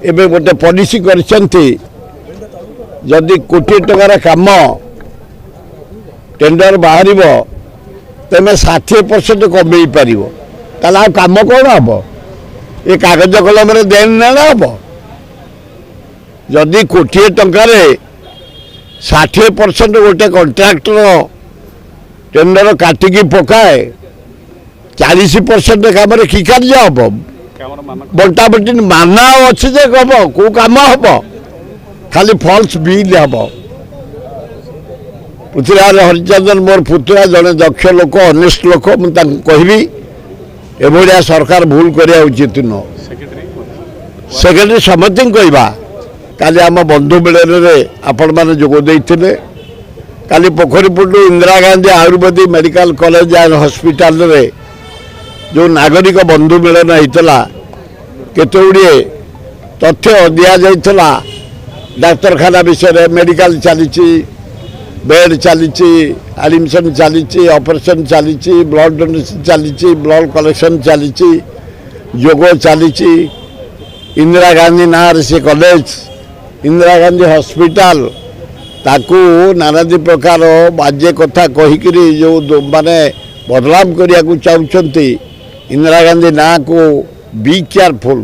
एबे गोटे पॉलिसी करछंती जदि कोटी टकार काम टेंडर बाहर तेमें 60% कमे पार ताला काम कौन हम ये कागज कलम देन ना हम जदि कोटी टकर 60% गोटे कंट्राक्टर टेंडर काटिकी पकाए 40% काम कि कार्य हम बंटा बंटी माना अच्छे हम कौ कम हम खाली फल्स बिल हम पृथ्वीराज हरिचंदन मोर पुतुरा जड़े दक्ष लोक अनेस्ट लोक मुझे कहबी एभलिया सरकार भूल करिया उचित न सेक्रेटरी समस्त कहवा काली आम बंधु मिलन आपण मैंने जोगदे काली पोखरीपुटू Indira Gandhi Ayurvedic medical college and hospital रे जो नागरिक बंधु मिलन होता केते गुड़िए तथ्य दि जाइला डाक्तरखाना विषय मेडिकल चली बेड चली एडमिशन चली ऑपरेशन चली ब्लड डोनेशन चली ब्लड कलेक्शन चली योग चली इंदिरा गांधी ना से कॉलेज इंदिरा गांधी हॉस्पिटल ताकू नानादी प्रकार बाजे कथा कहीकि जो माने बदलाव करने को चाहते इंदिरा गांधी ना को बी केयरफुल